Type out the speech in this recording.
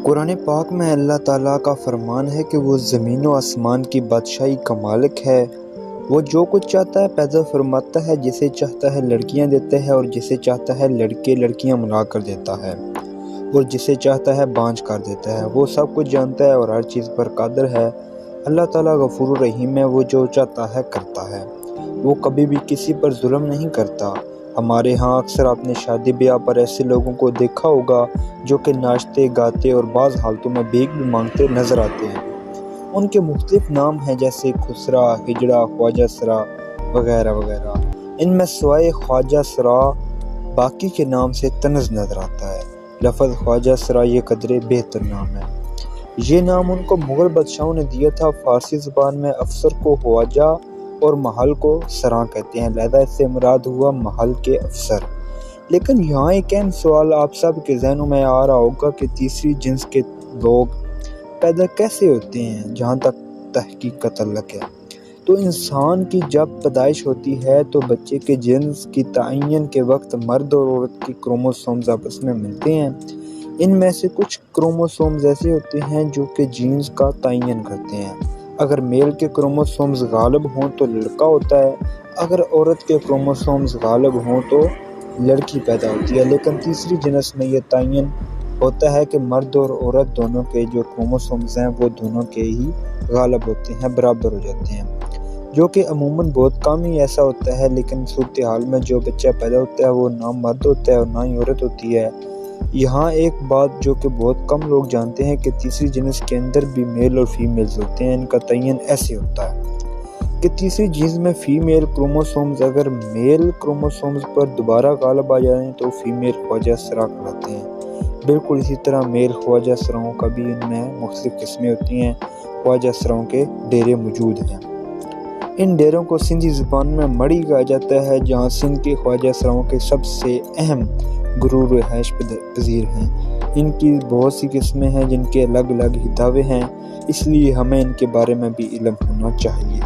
قرآن پاک میں اللہ تعالیٰ کا فرمان ہے کہ وہ زمین و آسمان کی بادشاہی کا مالک ہے۔ وہ جو کچھ چاہتا ہے پیدا فرماتا ہے، جسے چاہتا ہے لڑکیاں دیتا ہے اور جسے چاہتا ہے لڑکے لڑکیاں ملا کر دیتا ہے، اور جسے چاہتا ہے بانجھ کر دیتا ہے۔ وہ سب کچھ جانتا ہے اور ہر چیز پر قادر ہے۔ اللہ تعالیٰ غفور الرحیم ہے، وہ جو چاہتا ہے کرتا ہے۔ وہ کبھی بھی کسی پر ظلم نہیں کرتا۔ ہمارے ہاں اکثر آپ نے شادی بیاہ پر ایسے لوگوں کو دیکھا ہوگا جو کہ ناچتے گاتے اور بعض حالتوں میں بھیک بھی مانگتے نظر آتے ہیں۔ ان کے مختلف نام ہیں جیسے خسرا، ہجڑا، خواجہ سرا وغیرہ وغیرہ۔ ان میں سوائے خواجہ سرا باقی کے نام سے طنز نظر آتا ہے۔ لفظ خواجہ سرا یہ قدرے بہتر نام ہے۔ یہ نام ان کو مغل بادشاہوں نے دیا تھا۔ فارسی زبان میں افسر کو خواجہ اور محل کو سراں کہتے ہیں، لہذا اس سے مراد ہوا محل کے افسر۔ لیکن یہاں ایک اہم سوال آپ سب کے ذہنوں میں آ رہا ہوگا کہ تیسری جنس کے لوگ پیدا کیسے ہوتے ہیں؟ جہاں تک تحقیق کا تعلق ہے تو انسان کی جب پیدائش ہوتی ہے تو بچے کے جنس کی تعین کے وقت مرد اور عورت کی کروموسومز آپس میں ملتے ہیں۔ ان میں سے کچھ کروموسومز ایسے ہوتے ہیں جو کہ جینز کا تعین کرتے ہیں۔ اگر میل کے کروموسومز غالب ہوں تو لڑکا ہوتا ہے، اگر عورت کے کروموسومز غالب ہوں تو لڑکی پیدا ہوتی ہے۔ لیکن تیسری جنس میں یہ تعین ہوتا ہے کہ مرد اور عورت دونوں کے جو کروموسومز ہیں وہ دونوں کے ہی غالب ہوتے ہیں، برابر ہو جاتے ہیں، جو کہ عموماً بہت کم ہی ایسا ہوتا ہے۔ لیکن صورتحال میں جو بچہ پیدا ہوتا ہے وہ نہ مرد ہوتا ہے اور نہ ہی عورت ہوتی ہے۔ یہاں ایک بات جو کہ بہت کم لوگ جانتے ہیں کہ تیسری جنس کے اندر بھی میل اور فیمیلز ہوتے ہیں۔ ان کا تعین ایسے ہوتا ہے کہ تیسری جنس میں فیمیل کروموسومز اگر میل کروموسومز پر دوبارہ غالب آ جائیں تو فیمیل خواجہ سرا کہلاتے ہیں۔ بالکل اسی طرح میل خواجہ سراؤں کا بھی ان میں مختلف قسمیں ہوتی ہیں۔ خواجہ سراؤں کے ڈیرے موجود ہیں۔ ان ڈیروں کو سندھی زبان میں مڑی کہا جاتا ہے، جہاں سندھ کے خواجہ سراؤں کے سب سے اہم گروہ رہائش پذیر ہیں۔ ان کی بہت سی قسمیں ہیں جن کے الگ الگ دعوے ہیں، اس لیے ہمیں ان کے بارے میں بھی علم ہونا چاہیے۔